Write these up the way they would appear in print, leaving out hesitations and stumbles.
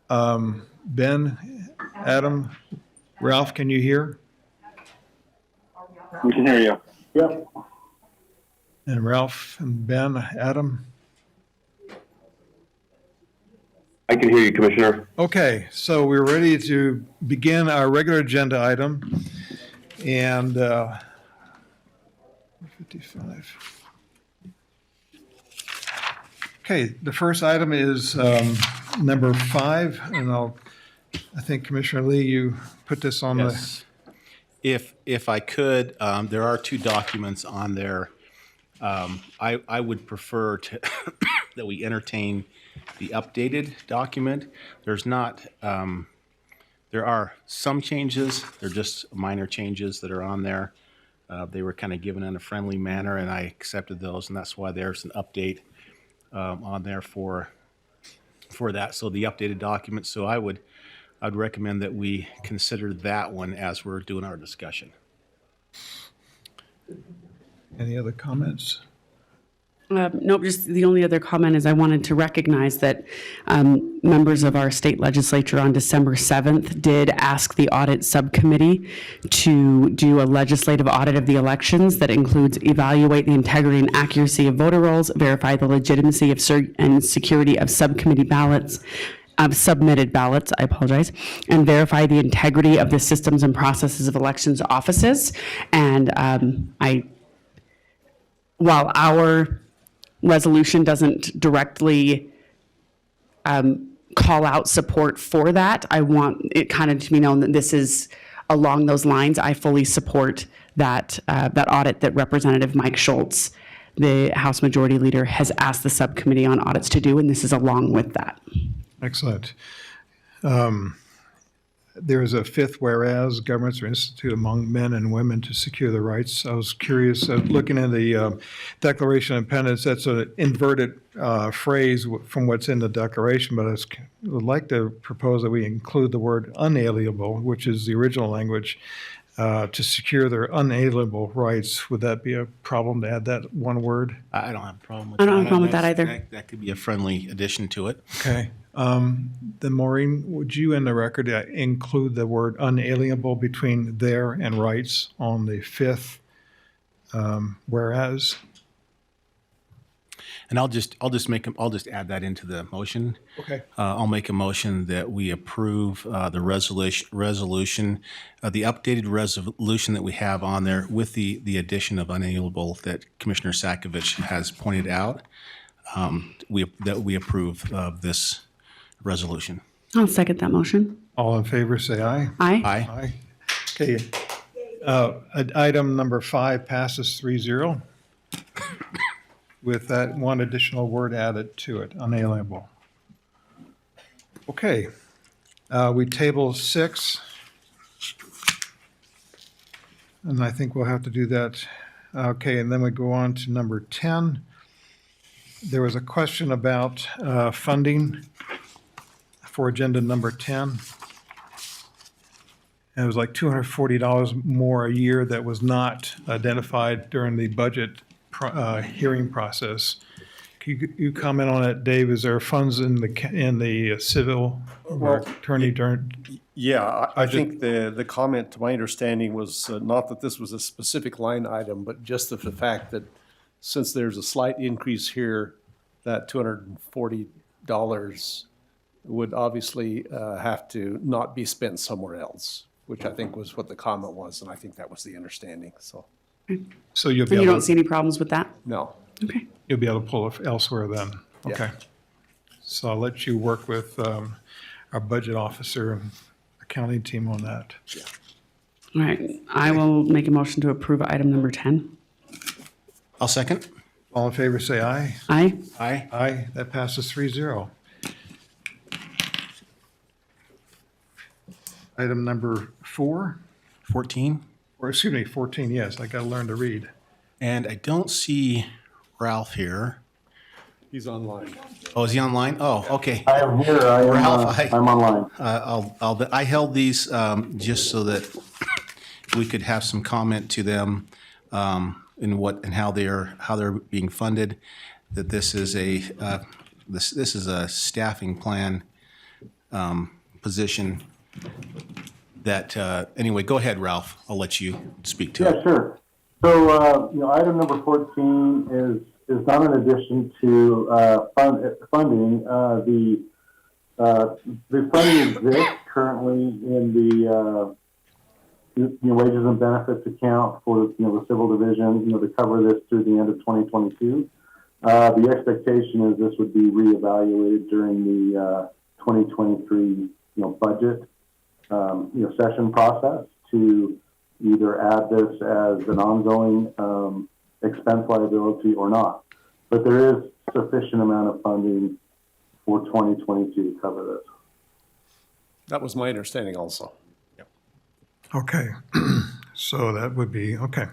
Ben, Adam, Ralph, can you hear? We can hear you. Yep. And Ralph and Ben, Adam? I can hear you, Commissioner. Okay, so we're ready to begin our regular agenda item. And 55. Okay, the first item is number 5, and I think Commissioner Lee, you put this on Yes. If I could, there are 2 documents on there. I would prefer to that we entertain the updated document. There's not, there are some changes. They're just minor changes that are on there. They were kind of given in a friendly manner, and I accepted those, and that's why there's an update on there for that. So the updated document. So I'd recommend that we consider that one as we're doing our discussion. Any other comments? Nope, just the only other comment is I wanted to recognize that members of our state legislature on December 7th did ask the audit subcommittee to do a legislative audit of the elections that includes evaluate the integrity and accuracy of voter rolls, verify the legitimacy of and security of subcommittee ballots, submitted ballots, I apologize, and verify the integrity of the systems and processes of elections offices. And while our resolution doesn't directly call out support for that, I want it kind of to be known that this is along those lines. I fully support that audit that Representative Mike Schultz, the House Majority Leader, has asked the subcommittee on audits to do, and this is along with that. Excellent. There is a 5th whereas governments are instituted among men and women to secure their rights. I was curious, looking at the Declaration of Independence, that's an inverted phrase from what's in the Declaration, but I would like to propose that we include the word unalienable, which is the original language, to secure their unalienable rights. Would that be a problem to add that one word? I don't have a problem with that. I don't have a problem with that either. That could be a friendly addition to it. Okay. Then Maureen, would you in the record include the word unalienable between their and rights on the 5th whereas? And I'll just add that into the motion. Okay. I'll make a motion that we approve the resolution, the updated resolution that we have on there with the addition of unalienable that Commissioner Sakovic has pointed out. That we approve of this resolution. I'll second that motion. All in favor, say aye. Aye. Aye. Okay. Item number 5 passes 3-0 with that one additional word added to it, unalienable. Okay. We table 6. And I think we'll have to do that. Okay, and then we go on to number 10. There was a question about funding for agenda number 10. And it was like $240 more a year that was not identified during the budget hearing process. Can you comment on that, Dave? Is there funds in the civil or attorney during? Yeah, I think the comment, to my understanding, was not that this was a specific line item, but just of the fact that since there's a slight increase here, that $240 would obviously have to not be spent somewhere else, which I think was what the comment was, and I think that was the understanding, so. So you'll be And you able don't to, see any problems with that? No. Okay. you'll be able to pull it elsewhere then? Yeah. Okay. So I'll let you work with our budget officer and accounting team on that. All right. I will make a motion to approve item number 10. I'll second. All in favor, say aye. Aye. Aye. Aye, that passes 3-0. Item number 4, 14. or excuse me, 14, yes, I gotta learn to read. And I don't see Ralph here. He's online. Oh, is he online? Oh, okay. I am here. Ralph, I'm online. I held these just so that we could have some comment to them in how they're being funded. That this is a this is a staffing plan position that, anyway, go ahead, Ralph. I'll let you speak to Yeah, it. sure. So, item number 14 is not an addition to funding. The funding exists currently in the wages and benefits account for the civil division to cover this through the end of 2022. The expectation is this would be reevaluated during the 2023 budget session process to either add this as an ongoing expense liability or not. But there is sufficient amount of funding for 2022 to cover this. That was my understanding also. Okay, so that would be, okay.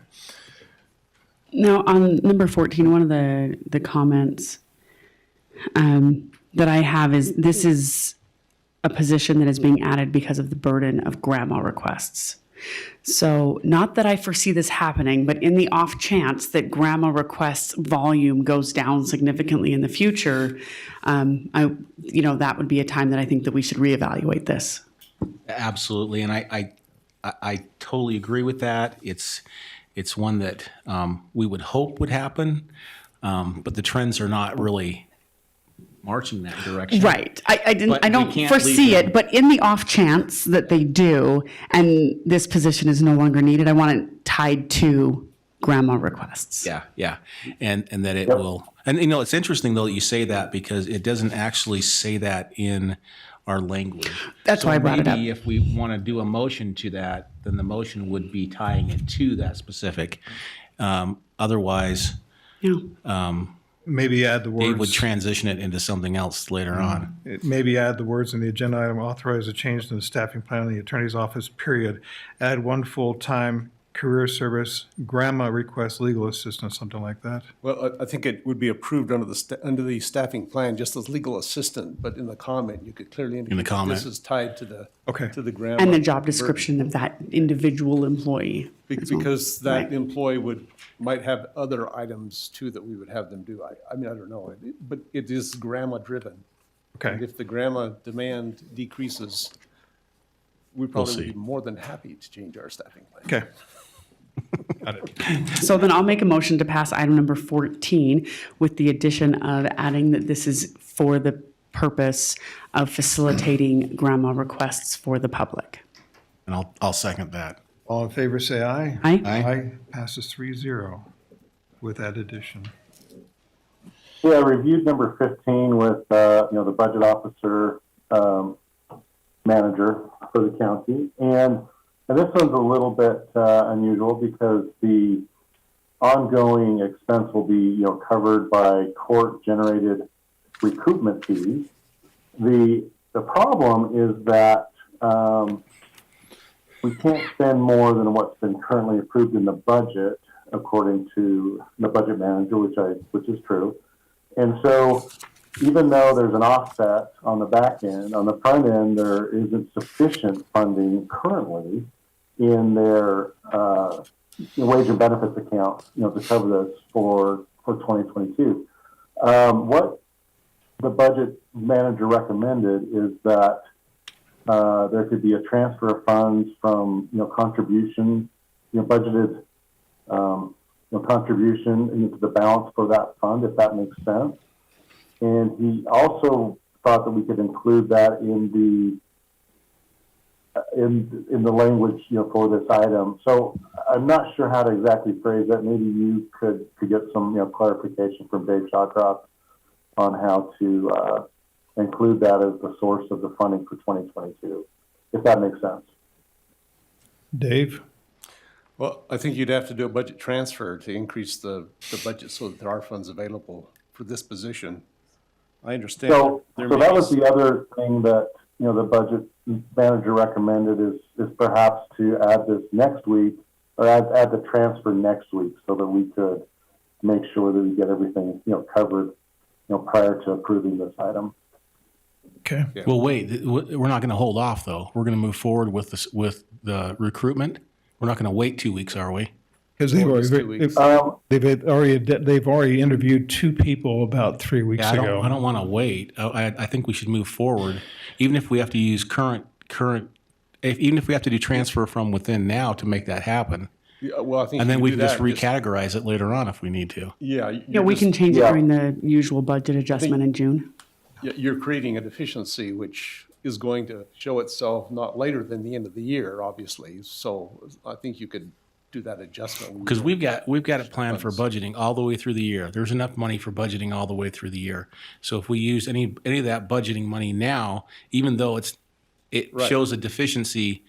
Now, on number 14, one of the comments that I have is this is a position that is being added because of the burden of grandma requests. So not that I foresee this happening, but in the off chance that grandma requests volume goes down significantly in the future, that would be a time that I think that we should reevaluate this. Absolutely, and I totally agree with that. It's one that we would hope would happen, but the trends are not really marching that direction. Right. I But we don't can't foresee leave it, but in the off chance that they do and this position is no longer needed, I want it tied to grandma requests. Yeah, and that it will. And it's interesting though that you say that because it doesn't actually say that in our language. That's why I brought it up. Maybe if we want to do a motion to that, then the motion would be tying it to that specific. Otherwise, Yeah. Maybe add the Dave would words, transition it into something else later on. maybe add the words in the agenda item, authorize a change in the staffing plan in the attorney's office, period. Add one full-time career service, grandma request legal assistance, something like that. Well, I think it would be approved under the staffing plan just as legal assistant, but in the comment, you could clearly indicate that comment. this is tied to the, Okay. to the grandma. And the job description of that individual employee. Because that Right. employee might have other items too that we would have them do. I mean, I don't know, but it is grandma driven. And Okay, if the grandma demand decreases, we probably would see. be more than happy to change our staffing plan. okay. So then I'll make a motion to pass item number 14 with the addition of adding that this is for the purpose of facilitating grandma requests for the public. And I'll second that. All in favor, say aye. Aye. Aye, passes 3-0 with that addition. Yeah, I reviewed number 15 with, the budget officer, manager for the county. And this one's a little bit unusual because the ongoing expense will be, covered by court-generated recoupment fees. The problem is that we can't spend more than what's been currently approved in the budget, according to the budget manager, which is true. And so, even though there's an offset on the back end, on the front end, there isn't sufficient funding currently in their wage and benefits account, to cover this for 2022. What the budget manager recommended is that there could be a transfer of funds from, contribution, budgeted, contribution into the balance for that fund, if that makes sense. And he also thought that we could include that in the language, for this item. So I'm not sure how to exactly phrase that. Maybe you could get some, clarification from Dave Shawcroft on how to include that as the source of the funding for 2022, if that makes sense. Dave? Well, I think you'd have to do a budget transfer to increase the budget so that there are funds available for this position. I understand. So there that may was be- the other thing that, the budget manager recommended is perhaps to add this next week, or add the transfer next week so that we could make sure that we get everything, covered, prior to approving this item. Okay. Yeah. Well, wait, we're not going to hold off though. We're going to move forward with this, with the recruitment. We're not going to wait 2 weeks, are we? Because Or just 2 weeks. they've already interviewed 2 people about 3 weeks Yeah, ago. I don't want to wait. I think we should move forward, even if we have to use even if we have to do transfer from within now to make that happen. Yeah, well, I think And you then we do can just that, recategorize it later on if we need to. Yeah. Yeah, we can change it Yeah. during the usual budget adjustment in June. You're creating a deficiency which is going to show itself not later than the end of the year, obviously. So I think you could do that adjustment. when Because you- we've got it planned for budgeting all the way through the year. There's enough money for budgeting all the way through the year. So if we use any of that budgeting money now, even though it Right. shows a deficiency,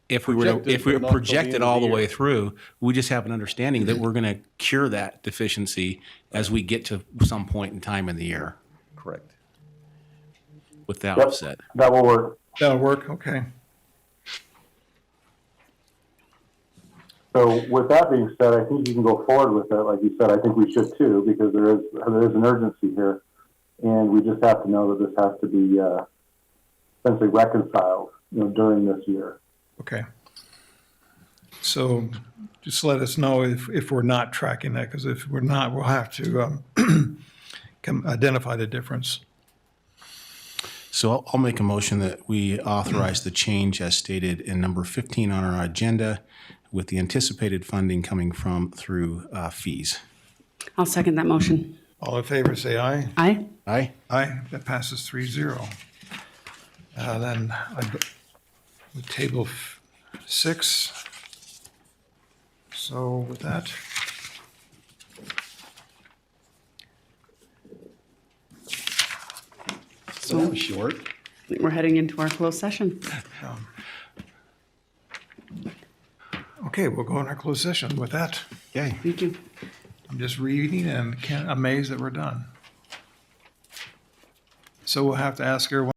if we were Projected, if we but not till the project end it of all the the way year. through, we just have an understanding that we're going to cure that deficiency as we get to some point in time in the year Correct. with that Yep. offset. That will work. That'll work, okay. So with that being said, I think you can go forward with it. Like you said, I think we should too, because there is an urgency here. And we just have to know that this has to be essentially reconciled, during this year. Okay. So just let us know if we're not tracking that, because if we're not, we'll have to identify the difference. So I'll make a motion that we authorize the change as stated in number 15 on our agenda, with the anticipated funding coming through fees. I'll second that motion. All in favor, say aye. Aye? Aye? Aye, that passes 3-0. Then table 6. So with that, So that was short. I think we're heading into our closed session. okay, we'll go in our closed session with that. Okay. Thank you. I'm just reading and amazed that we're done. So we'll have to ask everyone